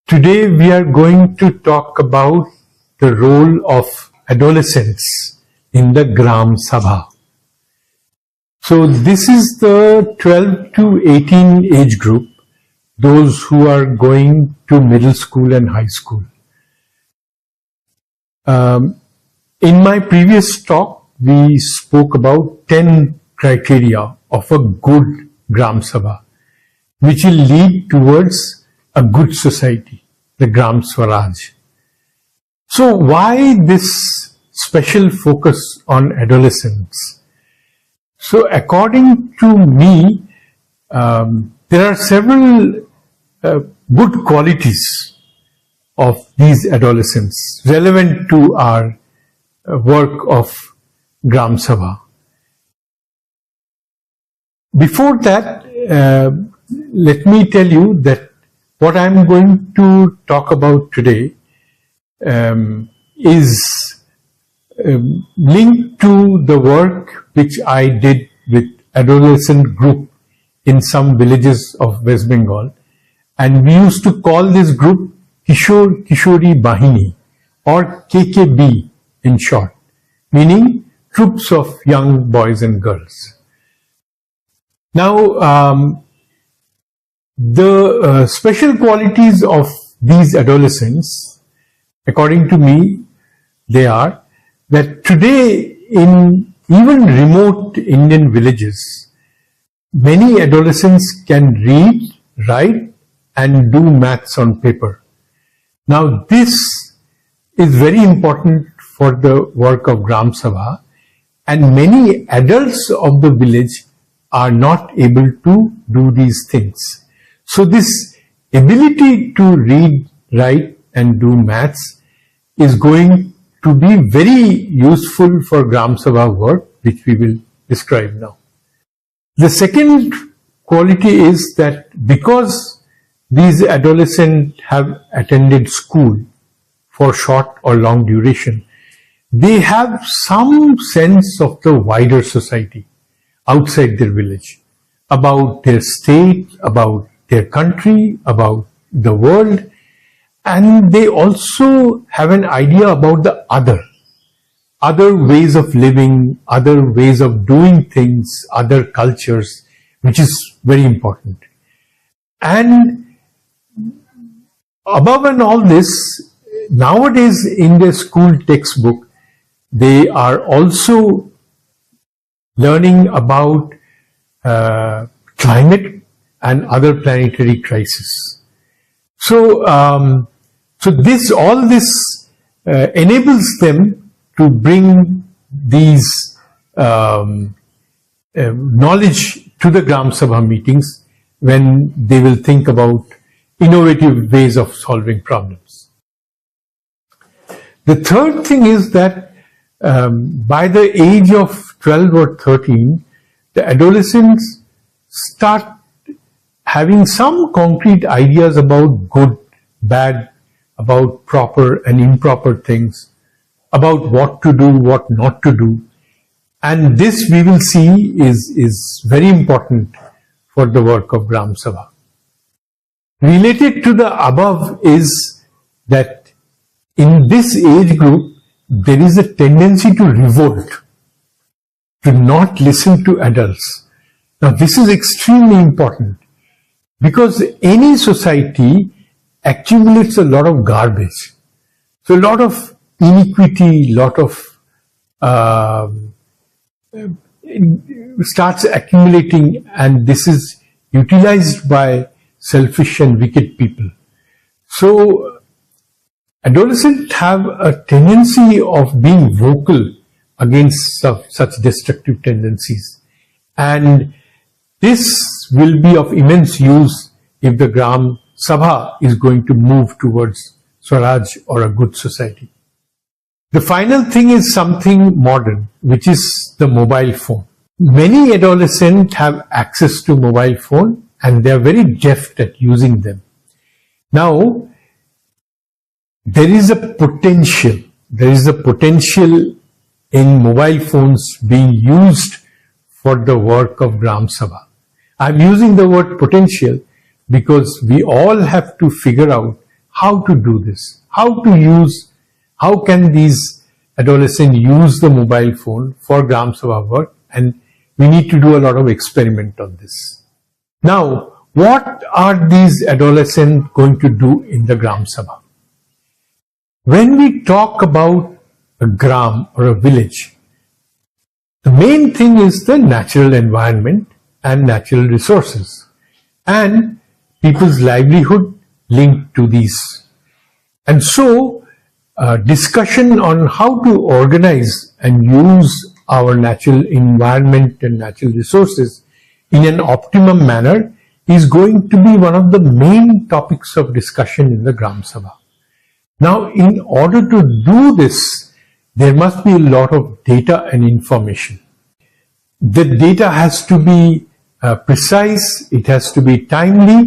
Today we are going to talk about the role of adolescents in the Gram Sabha. So this is the 12 to 18 age group, those who are going to middle school and high school. In my previous talk, we spoke about 10 criteria of a good Gram Sabha, which will lead towards a good society, the Gram Swaraj. So why this special focus on adolescents? So according to me, there are several good qualities of these adolescents relevant to our work of Gram Sabha. Before that, let me tell you that what I'm going to talk about today is linked to the work which I did with adolescent group in some villages of West Bengal, and we used to call this group Kishore Kishori Bahini, or KKB in short, meaning troops of young boys and girls. Now, the special qualities of these adolescents, according to me, they are that today in even remote Indian villages, many adolescents can read, write and do maths on paper. Now this is very important for the work of Gram Sabha, and many adults of the village are not able to do these things. So this ability to read, write and do maths is going to be very useful for Gram Sabha work, which we will describe now. The second quality is that because these adolescents have attended school for short or long duration, they have some sense of the wider society outside their village, about their state, about their country, about the world, and they also have an idea about the other ways of living, other ways of doing things, other cultures, which is very important. And above and all this, nowadays in the school textbook, they are also learning about climate and other planetary crises. So, all this enables them to bring these knowledge to the Gram Sabha meetings when they will think about innovative ways of solving problems. The third thing is that by the age of 12 or 13, the adolescents start having some concrete ideas about good, bad, about proper and improper things, about what to do, what not to do. And this we will see is very important for the work of Gram Sabha. Related to the above is that in this age group, there is a tendency to revolt, to not listen to adults. Now this is extremely important, because any society accumulates a lot of garbage. So a lot of iniquity, lot of starts accumulating, and this is utilized by selfish and wicked people. So adolescents have a tendency of being vocal against such destructive tendencies, and this will be of immense use if the Gram Sabha is going to move towards Swaraj or a good society. The final thing is something modern, which is the mobile phone. Many adolescents have access to mobile phone and they are very deft at using them. Now, there is a potential in mobile phones being used for the work of Gram Sabha. I'm using the word potential because we all have to figure out how to do this, how can these adolescents use the mobile phone for Gram Sabha work, and we need to do a lot of experiment on this. Now, what are these adolescents going to do in the Gram Sabha? When we talk about a gram or a village, the main thing is the natural environment and natural resources and people's livelihood linked to these. And so, discussion on how to organize and use our natural environment and natural resources in an optimum manner is going to be one of the main topics of discussion in the Gram Sabha. Now, in order to do this, there must be a lot of data and information. The data has to be precise, it has to be timely,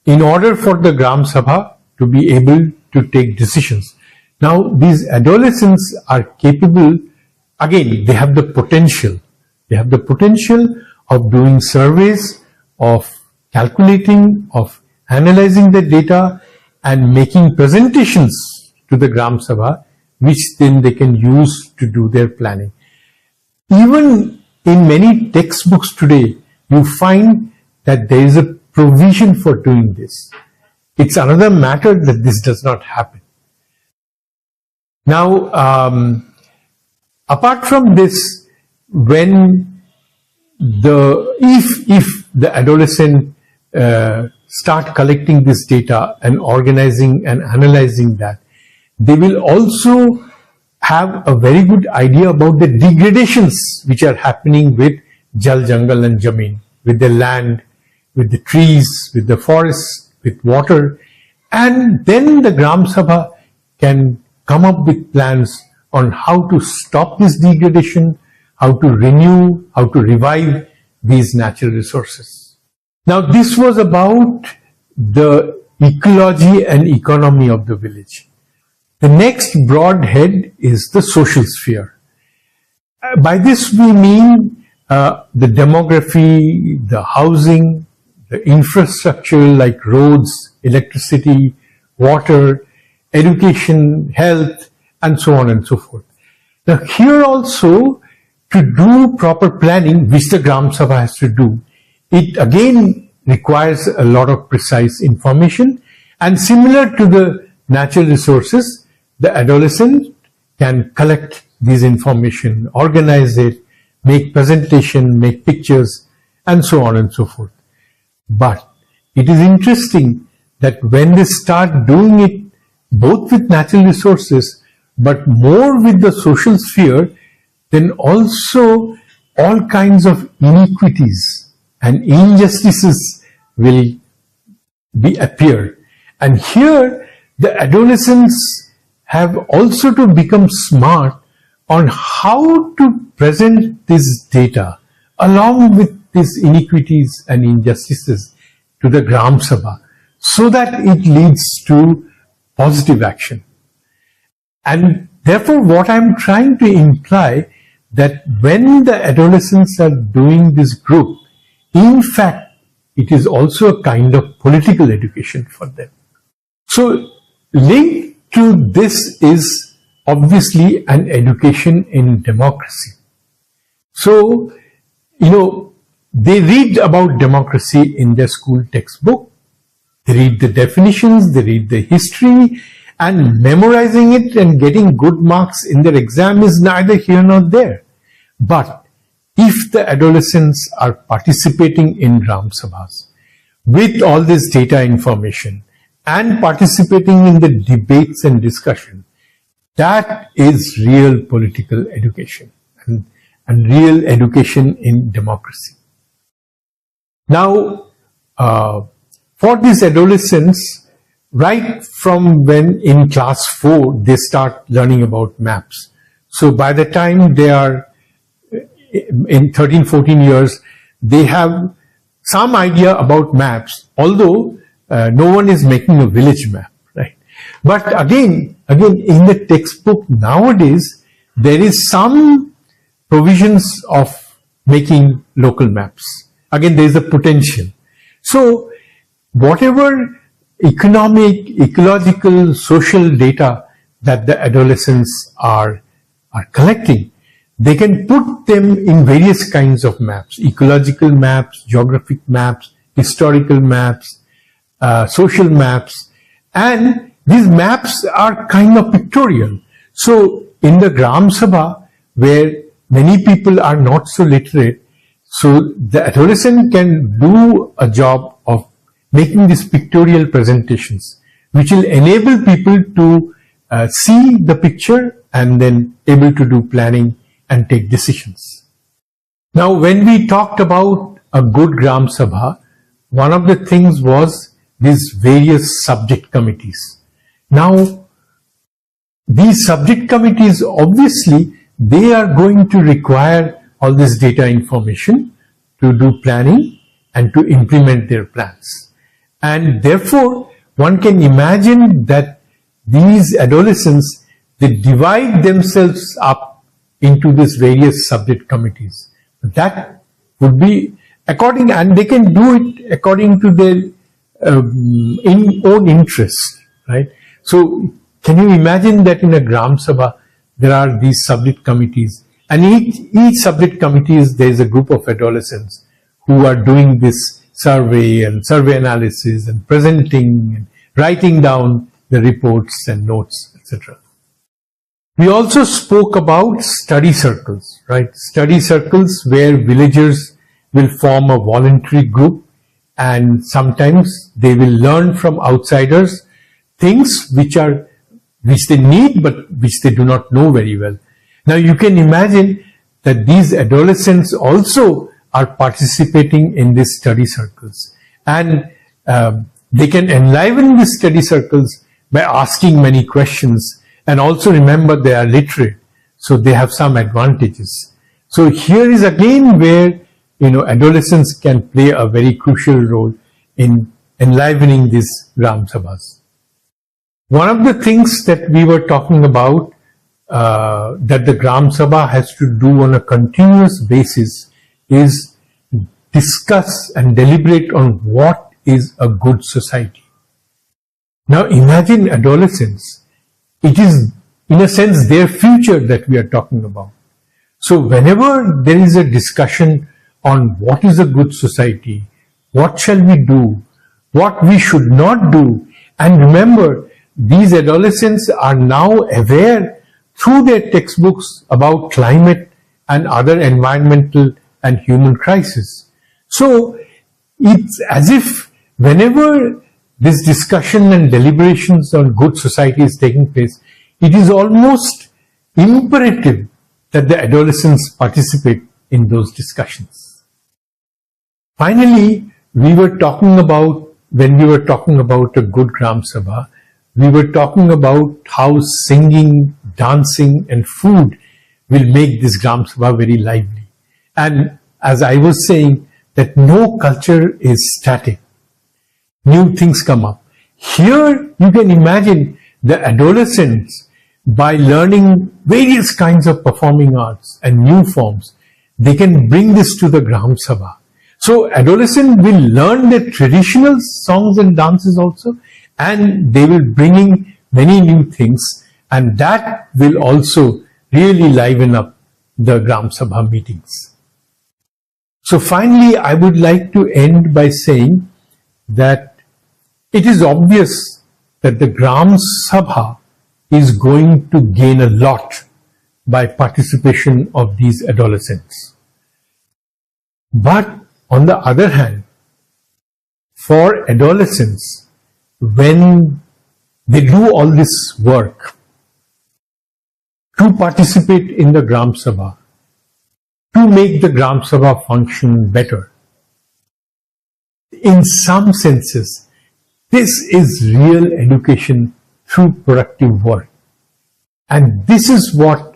in order for the Gram Sabha to be able to take decisions. Now, these adolescents are capable, again, they have the potential. They have the potential of doing surveys, of calculating, of analyzing the data and making presentations to the Gram Sabha, which then they can use to do their planning. Even in many textbooks today, you find that there is a provision for doing this. It's another matter that this does not happen. Now, apart from this, when if the adolescent start collecting this data and organizing and analyzing that, they will also have a very good idea about the degradations which are happening with Jal, Jangal and Jameen, with the land, with the trees, with the forests, with water, and then the Gram Sabha can come up with plans on how to stop this degradation, how to renew, how to revive these natural resources. Now, this was about the ecology and economy of the village. The next broad head is the social sphere. By this we mean the demography, the housing, the infrastructure like roads, electricity, water, education, health, and so on and so forth. Now, here also, to do proper planning, which the Gram Sabha has to do, it again requires a lot of precise information, and similar to the natural resources, the adolescent can collect this information, organize it, make presentation, make pictures, and so on and so forth. But it is interesting that when they start doing it both with natural resources, but more with the social sphere, then also all kinds of inequities and injustices will appear. And here the adolescents have also to become smart on how to present this data along with these inequities and injustices to the Gram Sabha, so that it leads to positive action. And therefore, what I'm trying to imply that when the adolescents are doing this group, in fact, it is also a kind of political education for them. So, linked to this is obviously an education in democracy. So, they read about democracy in their school textbook, they read the definitions, they read the history, and memorizing it and getting good marks in their exam is neither here nor there. But if the adolescents are participating in Gram Sabhas with all this data information and participating in the debates and discussion, that is real political education and real education in democracy. Now, for these adolescents, right from when in class 4, they start learning about maps. So by the time they are in 13, 14 years, they have some idea about maps, although no one is making a village map, right? But again, in the textbook nowadays, there is some provisions of making local maps. Again, there is a potential. So, whatever economic, ecological, social data that the adolescents are collecting, they can put them in various kinds of maps: ecological maps, geographic maps, historical maps, social maps, and these maps are kind of pictorial. So in the Gram Sabha, where many people are not so literate, so the adolescent can do a job of making these pictorial presentations, which will enable people to see the picture and then able to do planning and take decisions. Now, when we talked about a good Gram Sabha, one of the things was these various subject committees. Now, these subject committees, obviously, they are going to require all this data information to do planning and to implement their plans. And therefore, one can imagine that these adolescents, they divide themselves up into these various subject committees. That would be according, and they can do it according to their own interest, right? So, can you imagine that in a Gram Sabha, there are these subject committees, and each subject committees, there is a group of adolescents who are doing this survey and survey analysis and presenting and writing down the reports and notes, etc. We also spoke about study circles, right? Study circles where villagers will form a voluntary group, and sometimes they will learn from outsiders things which they need but which they do not know very well. Now you can imagine that these adolescents also are participating in these study circles, and they can enliven these study circles by asking many questions, and also remember they are literate, so they have some advantages. So here is again where adolescents can play a very crucial role in enlivening these Gram Sabhas. One of the things that we were talking about that the Gram Sabha has to do on a continuous basis is discuss and deliberate on what is a good society. Now imagine adolescents. It is in a sense their future that we are talking about. So whenever there is a discussion on what is a good society, what shall we do, what we should not do, and remember, these adolescents are now aware through their textbooks about climate and other environmental and human crises. So it's as if whenever this discussion and deliberations on good society is taking place, it is almost imperative that the adolescents participate in those discussions. Finally, when we were talking about a good Gram Sabha, we were talking about how singing, dancing and food will make this Gram Sabha very lively. And as I was saying, that no culture is static. New things come up. Here you can imagine the adolescents, by learning various kinds of performing arts and new forms, they can bring this to the Gram Sabha. So adolescents will learn the traditional songs and dances also, and they will bring in many new things, and that will also really liven up the Gram Sabha meetings. So finally, I would like to end by saying that it is obvious that the Gram Sabha is going to gain a lot by participation of these adolescents. But on the other hand, for adolescents, when they do all this work to participate in the Gram Sabha, to make the Gram Sabha function better, in some senses, this is real education through productive work. And this is what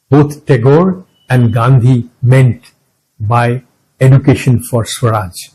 both Tagore and Gandhi meant by education for Swaraj.